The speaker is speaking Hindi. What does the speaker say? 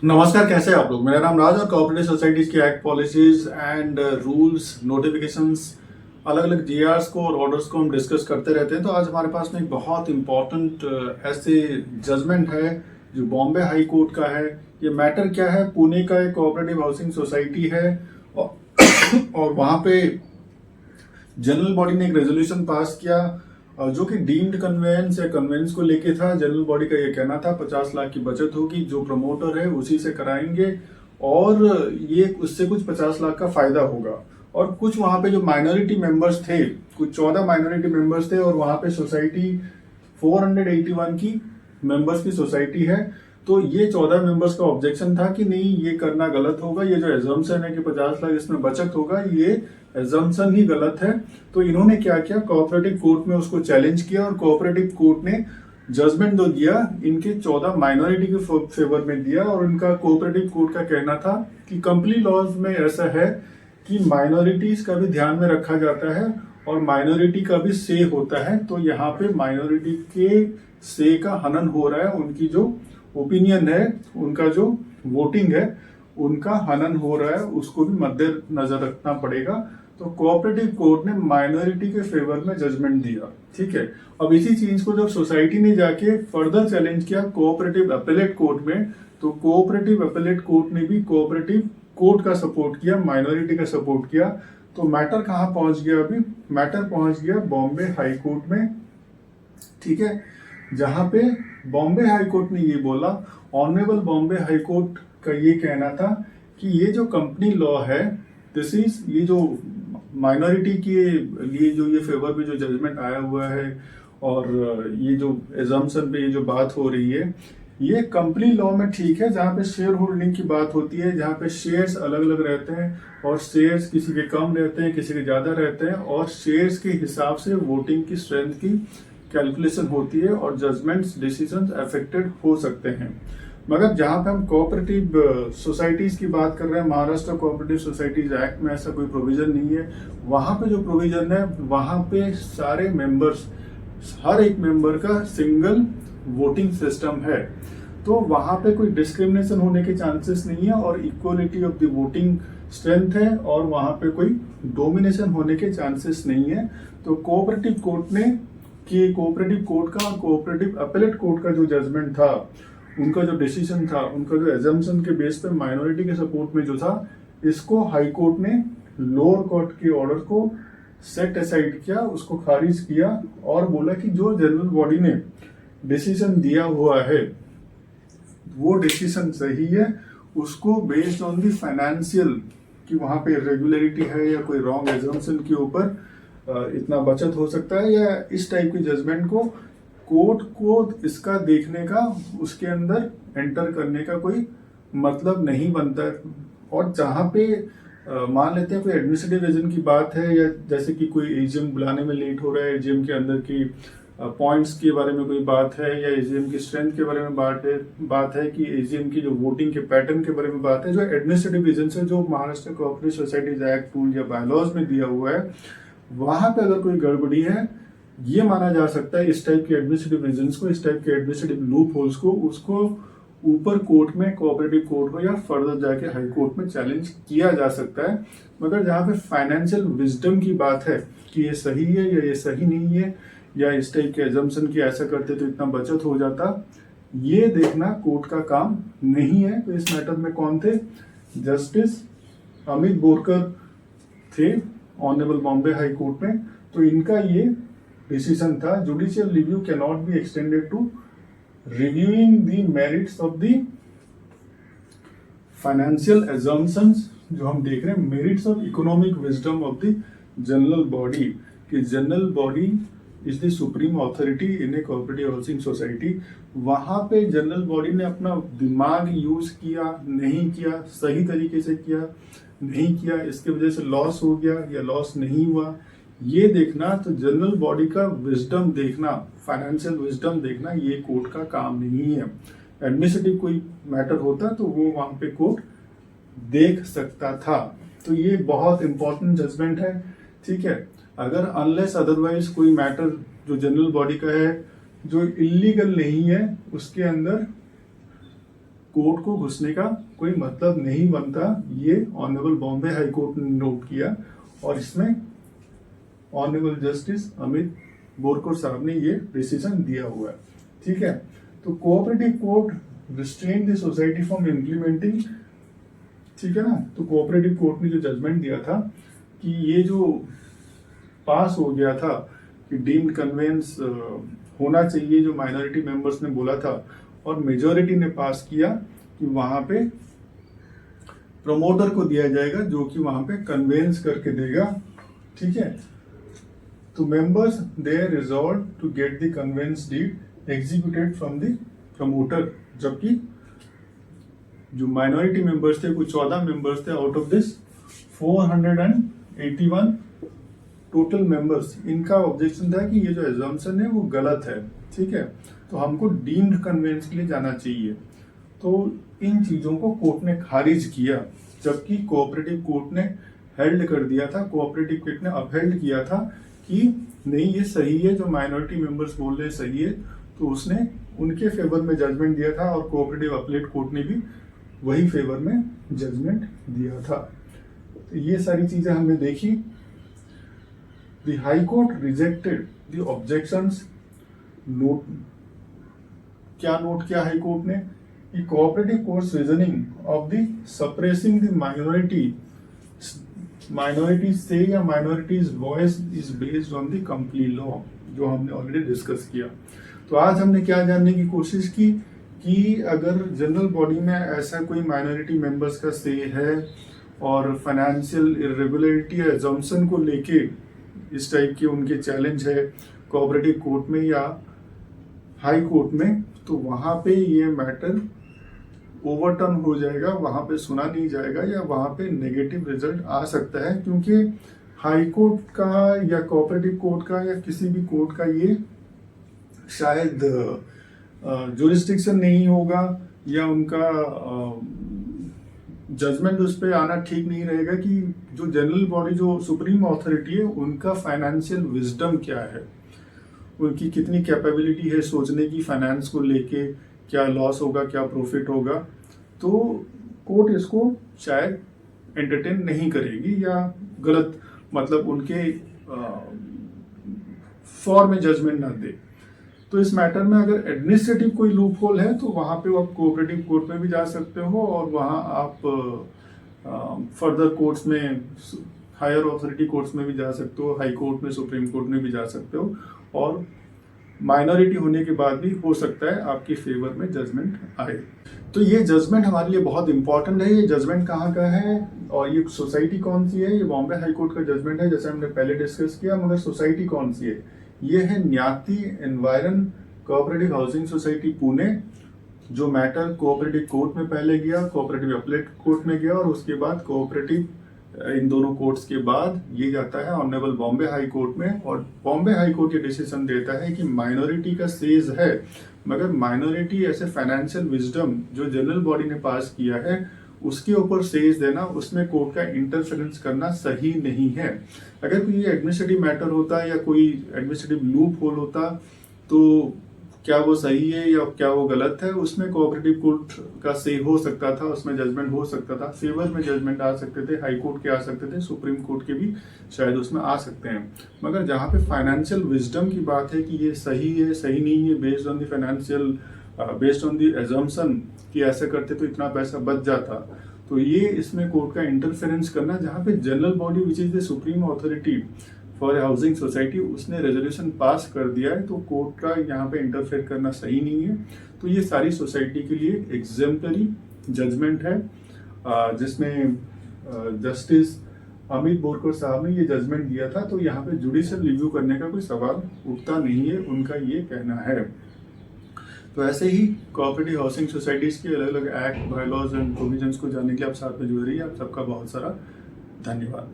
नमस्कार, कैसे हैं आप लोग। मेरा नाम राज और कोऑपरेटिव सोसाइटीज की act policies and rules notifications अलग अलग जीआरस को और ऑर्डर्स को हम डिस्कस करते रहते हैं। तो आज हमारे पास में एक बहुत इंपॉर्टेंट ऐसे जजमेंट है जो बॉम्बे हाई कोर्ट का है। ये मैटर क्या है, पुणे का एक कोऑपरेटिव हाउसिंग सोसाइटी है और, और वहां पे जनरल बॉडी ने एक रेजोल्यूशन पास किया जो कि डीम्ड कन्वेंस या कन्वेंस को लेके था। जनरल बॉडी का ये कहना था 50 लाख की बचत होगी, जो प्रमोटर है उसी से कराएंगे और ये उससे कुछ 50 लाख का फायदा होगा। और कुछ वहां पे जो माइनॉरिटी मेंबर्स थे, कुछ 14 माइनॉरिटी मेंबर्स थे और वहां पे सोसाइटी 481 की मेंबर्स की सोसाइटी है। तो ये 14 मेंबर्स का ऑब्जेक्शन था कि नहीं, ये करना गलत होगा, ये जो एजम्पशन है कि 50 लाख इसमें बचत होगा, ये एजम्पशन ही गलत है। तो इन्होंने क्या किया, कोऑपरेटिव कोर्ट में उसको चैलेंज किया और कोऑपरेटिव कोर्ट ने जजमेंट जो दिया इनके 14 माइनॉरिटी के फेवर में दिया। और इनका कोऑपरेटिव कोर्ट का कहना था कि कंपनी लॉज में ऐसा है कि माइनॉरिटीज का भी ध्यान में रखा जाता है और माइनॉरिटी का भी से होता है। तो यहाँ पे माइनॉरिटी के से का हनन हो रहा है, उनकी जो ओपिनियन है, उनका जो वोटिंग है, उनका हनन हो रहा है, उसको भी मद्देनजर रखना पड़ेगा। तो कोऑपरेटिव कोर्ट ने माइनॉरिटी के फेवर में जजमेंट दिया। ठीक है, अब इसी चीज को जब सोसाइटी ने जाके फर्दर चैलेंज किया कोऑपरेटिव अपीलेट कोर्ट में, तो कोऑपरेटिव अपीलेट कोर्ट ने भी कोऑपरेटिव कोर्ट का सपोर्ट किया, माइनॉरिटी का सपोर्ट किया। तो मैटर कहां पहुंच गया, अभी मैटर पहुंच गया बॉम्बे हाई कोर्ट में। ठीक है, जहां पे बॉम्बे हाई कोर्ट ने ये बोला, ऑनरेबल बॉम्बे हाई कोर्ट का ये कहना था कि ये जो कंपनी लॉ है, दिस इज, ये जो माइनॉरिटी के लिए जो ये फेवर में जो जजमेंट आया हुआ है और ये जो एजम्पशन पे ये जो बात हो रही है, ये कंपनी लॉ में ठीक है, जहां पे शेयर होल्डिंग की बात होती है, जहां पे शेयर्स अलग अलग रहते हैं और शेयर्स किसी के कम रहते हैं, किसी के ज्यादा रहते हैं और शेयर्स के हिसाब से वोटिंग की स्ट्रेंथ की कैलकुलेशन होती है और जजमेंट्स डिसीजंस अफेक्टेड हो सकते हैं। मगर जहां पे हम कोऑपरेटिव सोसाइटीज की बात कर रहे हैं, महाराष्ट्र कोऑपरेटिव सोसाइटीज एक्ट में ऐसा कोई प्रोविजन नहीं है। वहां पे जो प्रोविजन है, वहां पे सारे मेंबर्स, हर एक मेंबर का सिंगल वोटिंग सिस्टम है। तो वहां पे कोई डिस्क्रिमिनेशन होने के चांसेस नहीं है और equality of the voting strength है और वहां पे कोई डोमिनेशन होने के चांसेस नहीं है। तो कोऑपरेटिव कोर्ट ने कि कोऑपरेटिव कोर्ट का और कोऑपरेटिव अपीलेट कोर्ट का जो जजमेंट था, उनका जो डिसीजन था, उनका जो एजम्पशन के बेस पे माइनॉरिटी के सपोर्ट में जो था, इसको हाई कोर्ट ने लोअर कोर्ट के ऑर्डर को सेट असाइड किया, उसको खारिज किया और बोला कि जो जनरल बॉडी ने डिसीजन दिया हुआ है वो डिसीजन सही है। उसको बेस्ड ऑन दी फाइनेंशियल कि वहां पे इरेगुलरिटी है या कोई रॉन्ग एजम्पशन के ऊपर इतना बचत हो सकता है, या इस टाइप की जजमेंट को कोर्ट को इसका देखने का, उसके अंदर एंटर करने का कोई मतलब नहीं बनता है। और जहां पे मान लेते हैं कोई एडमिनिस्ट्रेटिव रीजन की बात है, या जैसे कि कोई एजीएम बुलाने में लेट हो रहा है, एजीएम के अंदर की पॉइंट्स के बारे में कोई बात है, या एजीएम की स्ट्रेंथ के बारे में बात है कि एजीएम की जो वोटिंग के पैटर्न के बारे में बात है, जो एडमिनिस्ट्रेटिव रीजन से जो Maharashtra cooperative societies act rule या बायलॉज में दिया हुआ है, वहां पे अगर कोई गड़बड़ी है, ये माना जा सकता है इस टाइप के एडमिनिस्ट्रेटिव रीजंस को, इस टाइप के एडमिनिस्ट्रेटिव लूप होल्स को, उसको ऊपर कोर्ट में, कोऑपरेटिव कोर्ट में या फर्दर जाके हाई कोर्ट में चैलेंज किया जा सकता है। मगर जहां पे फाइनेंशियल विजडम की बात है कि ये सही है या ये सही नहीं है, या इस टाइप के एजम्पशन की ऐसा करते तो इतना बचत हो जाता, ये देखना कोर्ट का काम नहीं है। तो इस मैटर में कौन थे, जस्टिस अमित बोरकर थे ऑनरेबल बॉम्बे हाई कोर्ट में। तो इनका ये डिसीजन था, judicial review can not be extended to reviewing the merits of the financial assumptions, जो हम देख रहे हैं, merits of economic wisdom of the general body, कि general body is the supreme authority in a cooperative housing society. वहां पे जनरल बॉडी ने अपना दिमाग यूज किया, नहीं किया, सही तरीके से किया, नहीं किया, इसके वजह से लॉस हो गया या लॉस नहीं हुआ, ये देखना, तो जनरल बॉडी का विजडम देखना, फाइनेंशियल विजडम देखना, ये कोर्ट का काम नहीं है। एडमिनिस्ट्रेटिव कोई मैटर होता तो वो वहां पे कोर्ट देख सकता था। तो ये बहुत इंपॉर्टेंट जजमेंट है। ठीक है, अगर अनलेस अदरवाइज कोई मैटर जो जनरल बॉडी का है, जो इलीगल नहीं है, उसके अंदर कोर्ट को घुसने का कोई मतलब नहीं बनता, ये ऑनरेबल बॉम्बे हाई कोर्ट ने नोट किया और इसमें ऑनरेबल जस्टिस अमित बोरकर साहब ने ये डिसीजन दिया हुआ है। ठीक है, तो cooperative court restrain the society from implementing, ठीक है ना। तो कोऑपरेटिव कोर्ट ने जो जजमेंट दिया था कि ये जो पास हो गया था कि डीम्ड कन्वेंस होना चाहिए, जो माइनॉरिटी मेंबर्स ने बोला था और मेजॉरिटी ने पास किया कि वहां पे प्रमोटर को दिया जाएगा जो कि वहां पे कन्वेंस करके देगा। ठीक है, तो members they resolve to get the conveyance deed executed from the promoter, जबकि जो माइनॉरिटी मेंबर्स थे, कुछ 14 मेंबर्स थे out of this 481 total members, इनका ऑब्जेक्शन था कि ये जो एजम्पशन है वो गलत है। ठीक है, तो हमको डीम्ड कन्वेंस के लिए जाना चाहिए। तो इन चीजों को कोर्ट ने खारिज किया, जबकि कोऑपरेटिव कोर्ट ने हेल्ड कर दिया था, कोऑपरेटिव कोर्ट ने अपहेल्ड किया था कि नहीं ये सही है, जो माइनॉरिटी मेंबर्स बोल रहे हैं सही है। तो उसने उनके फेवर में जजमेंट दिया था और कोऑपरेटिव अपीलेट कोर्ट ने भी वही फेवर में जजमेंट दिया था। तो ये सारी चीजें हमने देखी। The high court rejected the objections. Note क्या नोट किया हाई कोर्ट ने कि cooperative courts reasoning of the suppressing the minority से या minorities voice is based on the complete law, जो हमने ऑलरेडी डिस्कस किया। तो आज हमने क्या जानने की कोशिश की कि अगर जनरल बॉडी में ऐसा कोई माइनॉरिटी मेंबर्स का से है और फाइनेंशियल इरेगुलरिटी या एजम्पशन को लेके इस टाइप के उनके चैलेंज है कोऑपरेटिव कोर्ट में या हाई कोर्ट में, तो वहां पे ये मैटर ओवरटर्न हो जाएगा, वहां पे सुना नहीं जाएगा या वहां पे नेगेटिव रिजल्ट आ सकता है, क्योंकि हाई कोर्ट का या कोऑपरेटिव कोर्ट का या किसी भी कोर्ट का ये शायद जुरिस्डिक्शन नहीं होगा या उनका जजमेंट उस पर आना ठीक नहीं रहेगा कि जो जनरल बॉडी जो सुप्रीम अथॉरिटी है उनका फाइनेंशियल विजडम क्या है, उनकी कितनी कैपेबिलिटी है सोचने की फाइनेंस को लेके, क्या लॉस होगा क्या प्रॉफिट होगा। तो कोर्ट इसको शायद एंटरटेन नहीं करेगी या गलत मतलब उनके फॉर में जजमेंट ना दे। तो इस मैटर में अगर एडमिनिस्ट्रेटिव कोई लूप होल है तो वहां पे आप कोऑपरेटिव कोर्ट में भी जा सकते हो और वहां आप फर्दर कोर्ट्स में, हायर अथॉरिटी कोर्ट्स में भी जा सकते हो, हाई कोर्ट में, सुप्रीम कोर्ट में भी जा सकते हो और माइनॉरिटी होने के बाद भी हो सकता है आपके फेवर में जजमेंट आए। तो ये जजमेंट हमारे लिए बहुत इंपॉर्टेंट है। ये जजमेंट कहाँ का है और ये सोसाइटी कौन सी है? ये बॉम्बे हाई कोर्ट का जजमेंट है, जैसे हमने पहले डिस्कस किया, मगर सोसाइटी कौन सी है? ये है Nyati Environ cooperative housing society Pune, जो मैटर कोऑपरेटिव कोर्ट में पहले गया, कोऑपरेटिव अपीलेट कोर्ट में गया और उसके बाद कोऑपरेटिव, इन दोनों कोर्ट्स के बाद ये जाता है ऑनरेबल बॉम्बे हाई कोर्ट में। और बॉम्बे हाई कोर्ट ये डिसीजन देता है कि माइनॉरिटी का सेज है, मगर माइनॉरिटी ऐसे फाइनेंशियल विजडम जो जनरल बॉडी ने पास किया है उसके ऊपर सेज देना, उसमें कोर्ट का इंटरफेरेंस करना सही नहीं है। अगर कोई एडमिनिस्ट्रेटिव मैटर होता या कोई एडमिनिस्ट्रेटिव लूप होल होता तो क्या वो सही है या क्या वो गलत है, उसमें कोऑपरेटिव कोर्ट का से हो सकता था, उसमें जजमेंट हो सकता था, फेवर में जजमेंट आ सकते थे, हाई कोर्ट के आ सकते थे, सुप्रीम कोर्ट के भी शायद उसमें आ सकते हैं। मगर जहाँ पे फाइनेंशियल विजडम की बात है कि ये सही है सही नहीं है, based on the financial, based on the assumption कि ऐसा करते तो इतना पैसा बच जाता, तो ये इसमें कोर्ट का इंटरफेरेंस करना, जहाँ पे general body which is the supreme authority for housing society उसने रेजोल्यूशन पास कर दिया है, तो कोर्ट का यहाँ पे इंटरफेयर करना सही नहीं है। तो ये सारी सोसाइटी के लिए एग्जेम्पलरी जजमेंट है, जिसमें जस्टिस अमित बोरकर साहब ने ये जजमेंट दिया था। तो यहाँ पे जुडिशियल रिव्यू करने का कोई सवाल उठता नहीं है, उनका ये कहना है। तो ऐसे ही कोऑपरेटिव हाउसिंग सोसाइटीज के अलग अलग एक्ट, बायलॉज एंड प्रोविजंस को जानने के लिए आप साथ में जुड़ रही है। आप सबका बहुत सारा धन्यवाद।